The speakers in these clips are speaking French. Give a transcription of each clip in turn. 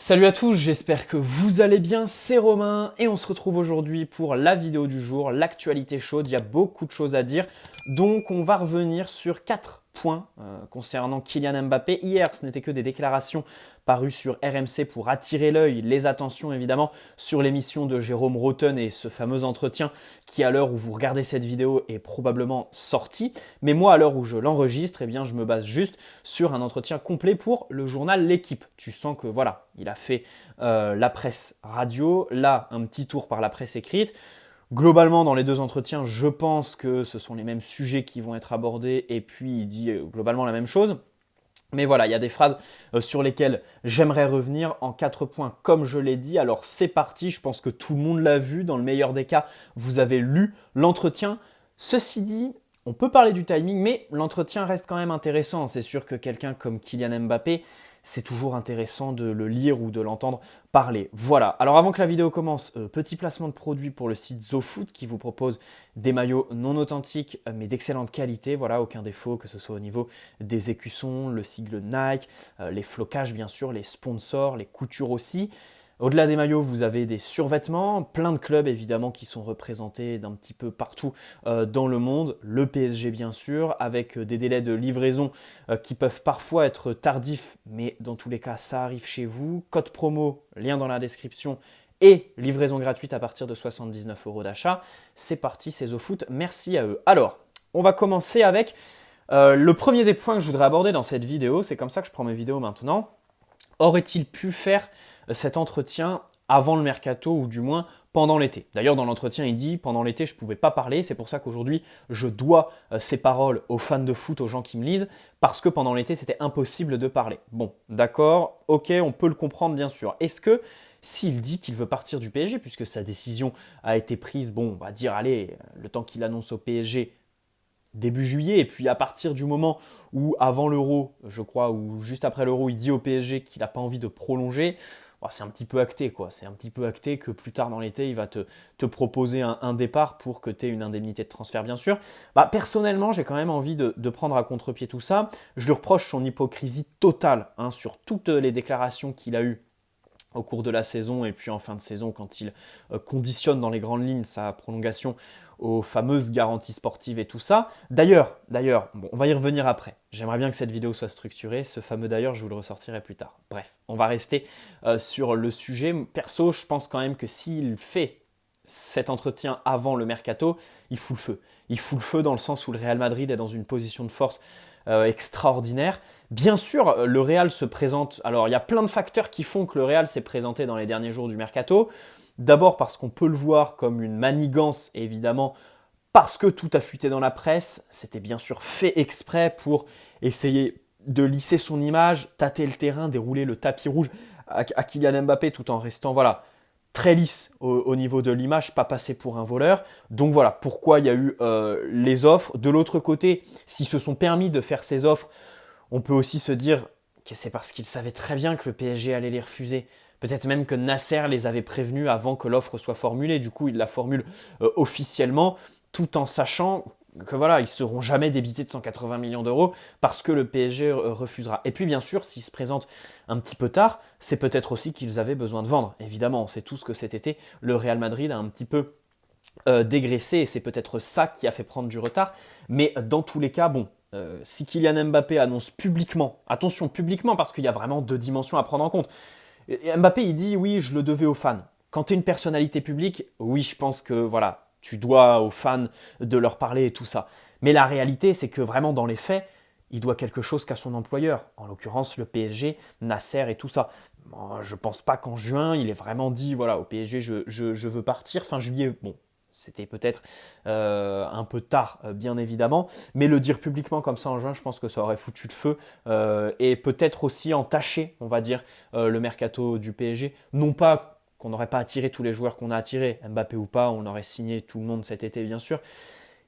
Salut à tous, j'espère que vous allez bien, c'est Romain et on se retrouve aujourd'hui pour la vidéo du jour, l'actualité chaude, il y a beaucoup de choses à dire. Donc on va revenir sur 4 points concernant Kylian Mbappé. Hier, ce n'était que des déclarations parues sur RMC pour attirer l'œil, les attentions évidemment, sur l'émission de Jérôme Rotten et ce fameux entretien qui à l'heure où vous regardez cette vidéo est probablement sorti. Mais moi à l'heure où je l'enregistre, eh bien, je me base juste sur un entretien complet pour le journal L'Équipe. Tu sens que voilà, il a fait la presse radio, là un petit tour par la presse écrite. Globalement, dans les deux entretiens, je pense que ce sont les mêmes sujets qui vont être abordés et puis il dit globalement la même chose. Mais voilà, il y a des phrases sur lesquelles j'aimerais revenir en 4 points, comme je l'ai dit. Alors c'est parti, je pense que tout le monde l'a vu. Dans le meilleur des cas, vous avez lu l'entretien. Ceci dit, on peut parler du timing, mais l'entretien reste quand même intéressant. C'est sûr que quelqu'un comme Kylian Mbappé, c'est toujours intéressant de le lire ou de l'entendre parler. Voilà, alors avant que la vidéo commence, petit placement de produit pour le site ZoFoot qui vous propose des maillots non authentiques mais d'excellente qualité. Voilà, aucun défaut, que ce soit au niveau des écussons, le sigle Nike, les flocages bien sûr, les sponsors, les coutures aussi. Au-delà des maillots, vous avez des survêtements, plein de clubs évidemment qui sont représentés d'un petit peu partout dans le monde. Le PSG bien sûr, avec des délais de livraison qui peuvent parfois être tardifs, mais dans tous les cas ça arrive chez vous. Code promo, lien dans la description et livraison gratuite à partir de 79 € d'achat. C'est parti, c'est ZoFoot, merci à eux. Alors, on va commencer avec le premier des points que je voudrais aborder dans cette vidéo. C'est comme ça que je prends mes vidéos maintenant. Aurait-il pu faire cet entretien avant le mercato ou du moins pendant l'été? D'ailleurs, dans l'entretien, il dit pendant l'été, je ne pouvais pas parler. C'est pour ça qu'aujourd'hui, je dois ces paroles aux fans de foot, aux gens qui me lisent, parce que pendant l'été, c'était impossible de parler. Bon, d'accord, ok, on peut le comprendre bien sûr. Est-ce que s'il dit qu'il veut partir du PSG, puisque sa décision a été prise, bon, on va dire, allez, le temps qu'il annonce au PSG, début juillet, et puis à partir du moment où avant l'Euro, je crois, ou juste après l'Euro, il dit au PSG qu'il n'a pas envie de prolonger, bah, c'est un petit peu acté, quoi. C'est un petit peu acté que plus tard dans l'été, il va te proposer un départ pour que tu aies une indemnité de transfert, bien sûr. Bah, personnellement, j'ai quand même envie de prendre à contre-pied tout ça. Je lui reproche son hypocrisie totale hein, sur toutes les déclarations qu'il a eues au cours de la saison et puis en fin de saison quand il conditionne dans les grandes lignes sa prolongation aux fameuses garanties sportives et tout ça. D'ailleurs, bon, on va y revenir après. J'aimerais bien que cette vidéo soit structurée. Ce fameux d'ailleurs, je vous le ressortirai plus tard. Bref, on va rester sur le sujet. Perso, je pense quand même que s'il fait cet entretien avant le mercato, il fout le feu. Il fout le feu dans le sens où le Real Madrid est dans une position de force extraordinaire. Bien sûr, le Real se présente. Alors, il y a plein de facteurs qui font que le Real s'est présenté dans les derniers jours du mercato. D'abord parce qu'on peut le voir comme une manigance, évidemment, parce que tout a fuité dans la presse. C'était bien sûr fait exprès pour essayer de lisser son image, tâter le terrain, dérouler le tapis rouge à Kylian Mbappé tout en restant, voilà, très lisse au niveau de l'image, pas passer pour un voleur. Donc voilà pourquoi il y a eu les offres. De l'autre côté, s'ils se sont permis de faire ces offres, on peut aussi se dire que c'est parce qu'ils savaient très bien que le PSG allait les refuser. Peut-être même que Nasser les avait prévenus avant que l'offre soit formulée. Du coup, il la formule officiellement, tout en sachant que voilà, ils seront jamais débités de 180 millions d'euros parce que le PSG refusera. Et puis bien sûr, s'ils se présentent un petit peu tard, c'est peut-être aussi qu'ils avaient besoin de vendre. Évidemment, on sait tous que cet été, le Real Madrid a un petit peu dégraissé et c'est peut-être ça qui a fait prendre du retard. Mais dans tous les cas, bon, si Kylian Mbappé annonce publiquement, attention publiquement parce qu'il y a vraiment deux dimensions à prendre en compte. Et Mbappé il dit oui, je le devais aux fans. Quand tu es une personnalité publique, oui, je pense que voilà, tu dois aux fans de leur parler et tout ça. Mais la réalité, c'est que vraiment dans les faits, il doit quelque chose qu'à son employeur, en l'occurrence le PSG, Nasser et tout ça. Bon, je pense pas qu'en juin, il ait vraiment dit voilà, au PSG, je veux partir. Fin juillet, bon, c'était peut-être un peu tard, bien évidemment, mais le dire publiquement comme ça en juin, je pense que ça aurait foutu le feu et peut-être aussi entaché, on va dire, le mercato du PSG. Non pas qu'on n'aurait pas attiré tous les joueurs qu'on a attirés, Mbappé ou pas, on aurait signé tout le monde cet été, bien sûr,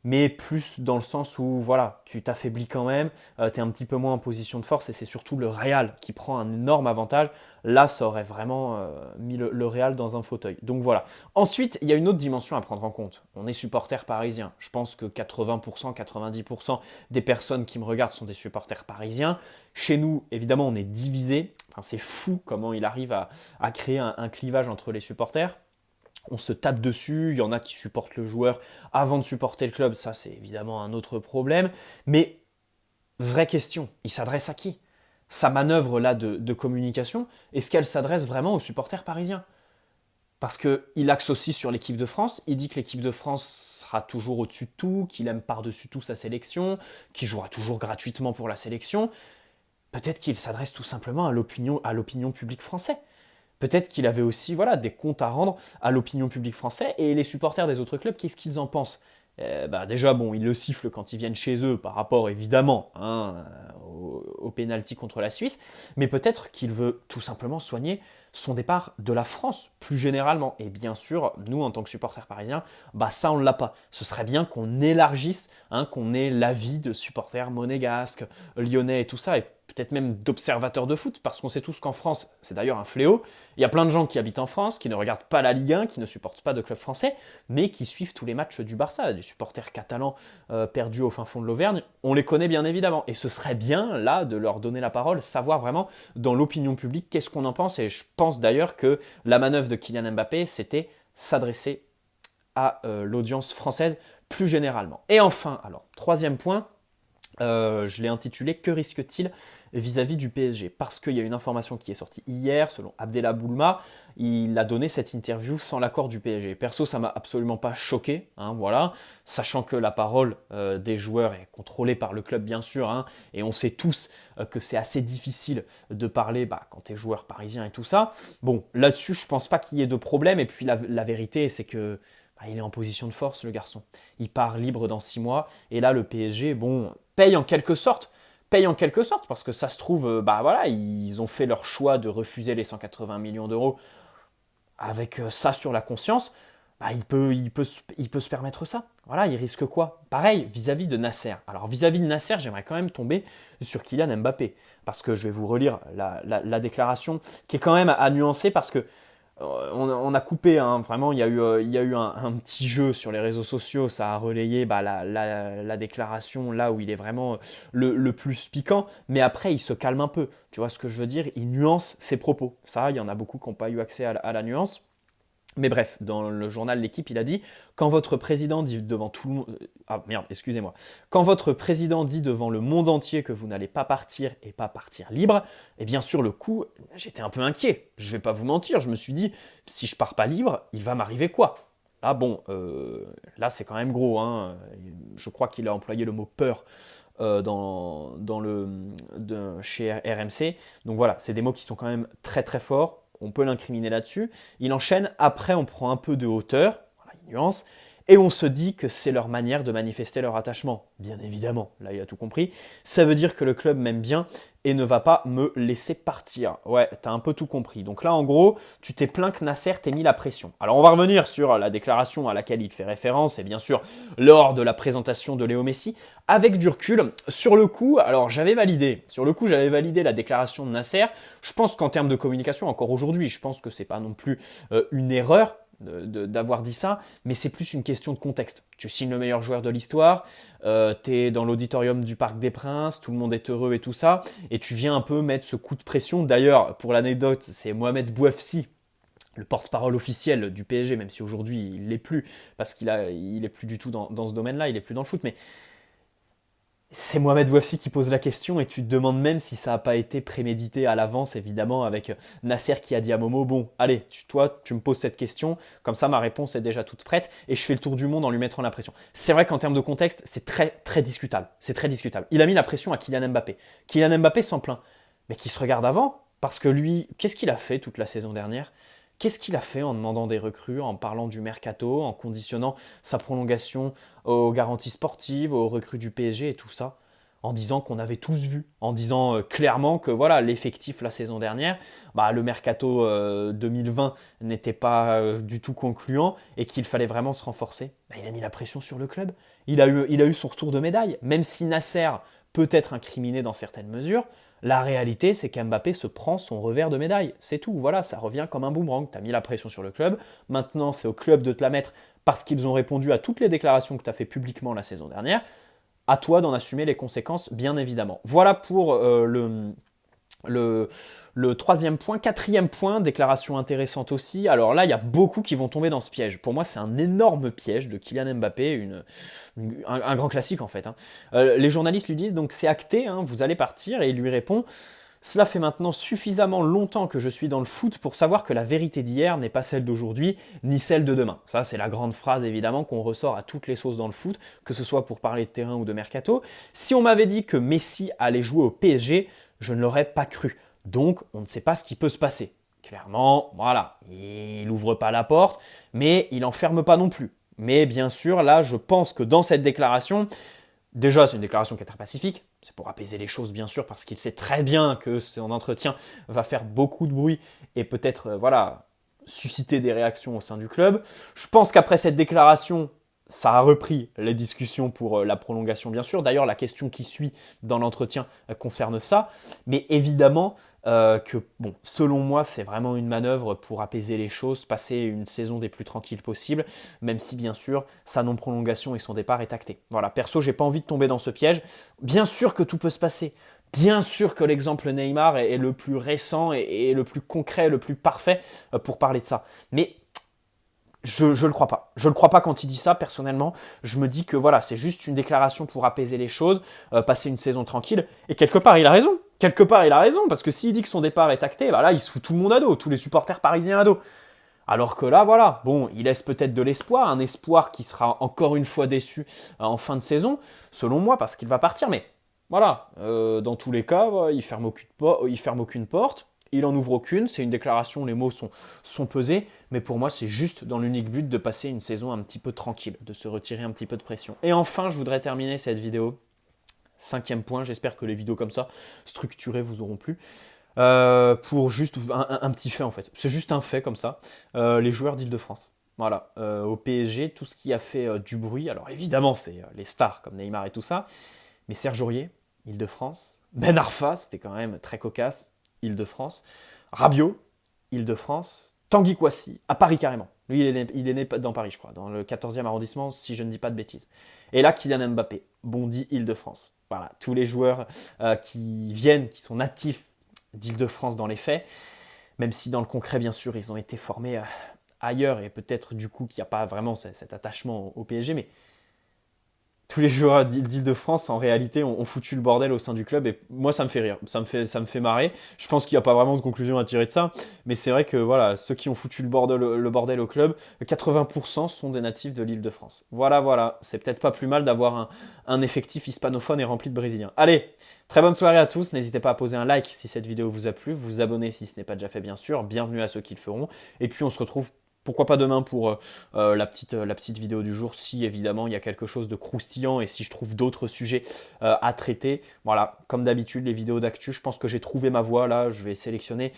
mais plus dans le sens où voilà, tu t'affaiblis quand même, tu es un petit peu moins en position de force et c'est surtout le Real qui prend un énorme avantage. Là, ça aurait vraiment mis le Real dans un fauteuil. Donc voilà. Ensuite, il y a une autre dimension à prendre en compte. On est supporter parisien. Je pense que 80%, 90% des personnes qui me regardent sont des supporters parisiens. Chez nous, évidemment, on est divisé. Enfin, c'est fou comment il arrive à créer un clivage entre les supporters. On se tape dessus, il y en a qui supportent le joueur avant de supporter le club, ça c'est évidemment un autre problème. Mais vraie question, il s'adresse à qui? Sa manœuvre là de communication, est-ce qu'elle s'adresse vraiment aux supporters parisiens? Parce qu'il axe aussi sur l'équipe de France, il dit que l'équipe de France sera toujours au-dessus de tout, qu'il aime par-dessus tout sa sélection, qu'il jouera toujours gratuitement pour la sélection. Peut-être qu'il s'adresse tout simplement à l'opinion publique française. Peut-être qu'il avait aussi voilà, des comptes à rendre à l'opinion publique française et les supporters des autres clubs, qu'est-ce qu'ils en pensent? Déjà, bon, ils le sifflent quand ils viennent chez eux par rapport évidemment au pénalty contre la Suisse, mais peut-être qu'il veut tout simplement soigner son départ de la France plus généralement. Et bien sûr, nous en tant que supporters parisiens, ça on ne l'a pas. Ce serait bien qu'on élargisse, qu'on ait l'avis de supporters monégasques, lyonnais et tout ça, et peut-être même d'observateurs de foot, parce qu'on sait tous qu'en France, c'est d'ailleurs un fléau. Il y a plein de gens qui habitent en France, qui ne regardent pas la Ligue 1, qui ne supportent pas de club français, mais qui suivent tous les matchs du Barça, des supporters catalans perdus au fin fond de l'Auvergne. On les connaît bien évidemment, et ce serait bien là de leur donner la parole, savoir vraiment dans l'opinion publique qu'est-ce qu'on en pense, et je pense d'ailleurs que la manœuvre de Kylian Mbappé, c'était s'adresser à l'audience française plus généralement. Et enfin, alors, troisième point, je l'ai intitulé Que risque-t-il vis-à-vis du PSG? Parce qu'il y a une information qui est sortie hier, selon Abdellah Boulma, il a donné cette interview sans l'accord du PSG. Perso, ça m'a absolument pas choqué, voilà, sachant que la parole des joueurs est contrôlée par le club, bien sûr, et on sait tous que c'est assez difficile de parler quand tu es joueur parisien et tout ça. Bon, là-dessus, je pense pas qu'il y ait de problème, et puis la vérité, c'est que il est en position de force, le garçon. Il part libre dans 6 mois. Et là, le PSG, bon, paye en quelque sorte. Paye en quelque sorte, parce que ça se trouve, voilà, ils ont fait leur choix de refuser les 180 millions d'euros avec ça sur la conscience. Il peut se permettre ça. Voilà, il risque quoi? Pareil, vis-à-vis de Nasser. Alors, vis-à-vis de Nasser, j'aimerais quand même tomber sur Kylian Mbappé. Parce que je vais vous relire la déclaration, qui est quand même à nuancer, parce que on a coupé, vraiment, il y a eu un petit jeu sur les réseaux sociaux, ça a relayé la déclaration là où il est vraiment le plus piquant, mais après il se calme un peu, tu vois ce que je veux dire, il nuance ses propos. Ça, il y en a beaucoup qui n'ont pas eu accès à la nuance. Mais bref, dans le journal L'Équipe, il a dit quand votre président dit devant tout le monde, excusez-moi, quand votre président dit devant le monde entier que vous n'allez pas partir et pas partir libre, et bien sur le coup, j'étais un peu inquiet. Je vais pas vous mentir, je me suis dit si je pars pas libre, il va m'arriver quoi? Là, bon, là c'est quand même gros. Je crois qu'il a employé le mot peur chez RMC. Donc voilà, c'est des mots qui sont quand même très très forts. On peut l'incriminer là-dessus. Il enchaîne, après on prend un peu de hauteur, voilà, il nuance, et on se dit que c'est leur manière de manifester leur attachement. Bien évidemment, là il a tout compris. Ça veut dire que le club m'aime bien et ne va pas me laisser partir. Ouais, t'as un peu tout compris. Donc là en gros, tu t'es plaint que Nasser t'ait mis la pression. Alors on va revenir sur la déclaration à laquelle il fait référence, et bien sûr lors de la présentation de Léo Messi. Avec du recul, sur le coup, alors j'avais validé la déclaration de Nasser. Je pense qu'en termes de communication, encore aujourd'hui, je pense que c'est pas non plus une erreur d'avoir dit ça, mais c'est plus une question de contexte. Tu signes le meilleur joueur de l'histoire, tu es dans l'auditorium du Parc des Princes, tout le monde est heureux et tout ça, et tu viens un peu mettre ce coup de pression. D'ailleurs, pour l'anecdote, c'est Mohamed Bouafsi, le porte-parole officiel du PSG, même si aujourd'hui il l'est plus, parce qu'il est plus du tout dans ce domaine-là, il est plus dans le foot, mais c'est Mohamed Bouafsi qui pose la question, et tu te demandes même si ça n'a pas été prémédité à l'avance, évidemment, avec Nasser qui a dit à Momo, bon, allez, toi, tu me poses cette question, comme ça ma réponse est déjà toute prête, et je fais le tour du monde en lui mettant la pression. C'est vrai qu'en termes de contexte, c'est très, très discutable. C'est très discutable. Il a mis la pression à Kylian Mbappé. Kylian Mbappé s'en plaint, mais qui se regarde avant, parce que lui, qu'est-ce qu'il a fait toute la saison dernière? Qu'est-ce qu'il a fait en demandant des recrues, en parlant du mercato, en conditionnant sa prolongation aux garanties sportives, aux recrues du PSG et tout ça, en disant qu'on avait tous vu, en disant clairement que voilà, l'effectif la saison dernière, le mercato 2020 n'était pas du tout concluant et qu'il fallait vraiment se renforcer. Il a mis la pression sur le club. Il a eu son retour de médaille, même si Nasser peut être incriminé dans certaines mesures. La réalité, c'est qu'Mbappé se prend son revers de médaille. C'est tout, voilà, ça revient comme un boomerang. Tu as mis la pression sur le club, maintenant c'est au club de te la mettre parce qu'ils ont répondu à toutes les déclarations que tu as fait publiquement la saison dernière. À toi d'en assumer les conséquences, bien évidemment. Voilà pour Le, le troisième point, quatrième point, déclaration intéressante aussi. Alors là, il y a beaucoup qui vont tomber dans ce piège. Pour moi, c'est un énorme piège de Kylian Mbappé, un grand classique en fait, hein. Les journalistes lui disent donc c'est acté, hein, vous allez partir, et il lui répond: cela fait maintenant suffisamment longtemps que je suis dans le foot pour savoir que la vérité d'hier n'est pas celle d'aujourd'hui, ni celle de demain. Ça, c'est la grande phrase évidemment qu'on ressort à toutes les sauces dans le foot, que ce soit pour parler de terrain ou de mercato. Si on m'avait dit que Messi allait jouer au PSG, je ne l'aurais pas cru. Donc, on ne sait pas ce qui peut se passer. Clairement, voilà, il n'ouvre pas la porte, mais il n'en ferme pas non plus. Mais bien sûr, là, je pense que dans cette déclaration, déjà, c'est une déclaration qui est très pacifique. C'est pour apaiser les choses, bien sûr, parce qu'il sait très bien que son entretien va faire beaucoup de bruit et peut-être, voilà, susciter des réactions au sein du club. Je pense qu'après cette déclaration, ça a repris les discussions pour la prolongation, bien sûr. D'ailleurs, la question qui suit dans l'entretien concerne ça. Mais évidemment que, bon, selon moi, c'est vraiment une manœuvre pour apaiser les choses, passer une saison des plus tranquilles possibles, même si, bien sûr, sa non-prolongation et son départ est acté. Voilà, perso, j'ai pas envie de tomber dans ce piège. Bien sûr que tout peut se passer. Bien sûr que l'exemple Neymar est le plus récent et le plus concret, le plus parfait pour parler de ça. Mais je le crois pas. Je le crois pas quand il dit ça, personnellement. Je me dis que voilà, c'est juste une déclaration pour apaiser les choses, passer une saison tranquille. Et quelque part, il a raison. Quelque part, il a raison, parce que s'il dit que son départ est acté, bah là, il se fout tout le monde à dos, tous les supporters parisiens à dos. Alors que là, voilà, bon, il laisse peut-être de l'espoir, un espoir qui sera encore une fois déçu en fin de saison, selon moi, parce qu'il va partir. Mais voilà, dans tous les cas, il ferme aucune porte. Il en ouvre aucune, c'est une déclaration, les mots sont pesés, mais pour moi c'est juste dans l'unique but de passer une saison un petit peu tranquille, de se retirer un petit peu de pression. Et enfin, je voudrais terminer cette vidéo, cinquième point, j'espère que les vidéos comme ça, structurées, vous auront plu, pour juste un petit fait en fait. C'est juste un fait comme ça, les joueurs d'Île-de-France. Voilà, au PSG, tout ce qui a fait du bruit, alors évidemment c'est les stars comme Neymar et tout ça, mais Serge Aurier, Île-de-France, Ben Arfa, c'était quand même très cocasse, Île-de-France, Rabiot, Île-de-France, Tanguy Kouassi, à Paris carrément. Lui, il est né dans Paris, je crois, dans le 14e arrondissement, si je ne dis pas de bêtises. Et là, Kylian Mbappé, Bondy, Île-de-France. Voilà, tous les joueurs qui viennent, qui sont natifs d'Île-de-France dans les faits, même si dans le concret, bien sûr, ils ont été formés ailleurs, et peut-être du coup qu'il n'y a pas vraiment cet attachement au PSG, mais tous les joueurs d'Île-de-France, en réalité, ont foutu le bordel au sein du club. Et moi, ça me fait rire. Ça me fait marrer. Je pense qu'il n'y a pas vraiment de conclusion à tirer de ça. Mais c'est vrai que voilà, ceux qui ont foutu le bordel au club, 80% sont des natifs de l'Île-de-France. Voilà, voilà. C'est peut-être pas plus mal d'avoir un effectif hispanophone et rempli de Brésiliens. Allez, très bonne soirée à tous. N'hésitez pas à poser un like si cette vidéo vous a plu. Vous abonner si ce n'est pas déjà fait, bien sûr. Bienvenue à ceux qui le feront. Et puis, on se retrouve pourquoi pas demain pour la petite vidéo du jour, si évidemment il y a quelque chose de croustillant et si je trouve d'autres sujets à traiter. Voilà, comme d'habitude, les vidéos d'actu, je pense que j'ai trouvé ma voie. Là, je vais sélectionner.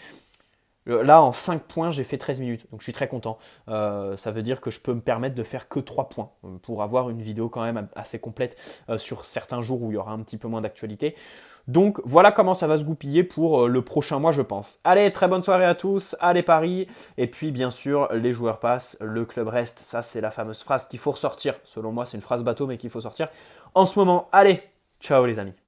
Là, en 5 points, j'ai fait 13 minutes, donc je suis très content. Ça veut dire que je peux me permettre de faire que 3 points pour avoir une vidéo quand même assez complète sur certains jours où il y aura un petit peu moins d'actualité. Donc voilà comment ça va se goupiller pour le prochain mois, je pense. Allez, très bonne soirée à tous, allez Paris, et puis bien sûr, les joueurs passent, le club reste. Ça, c'est la fameuse phrase qu'il faut ressortir. Selon moi, c'est une phrase bateau, mais qu'il faut sortir en ce moment. Allez, ciao les amis.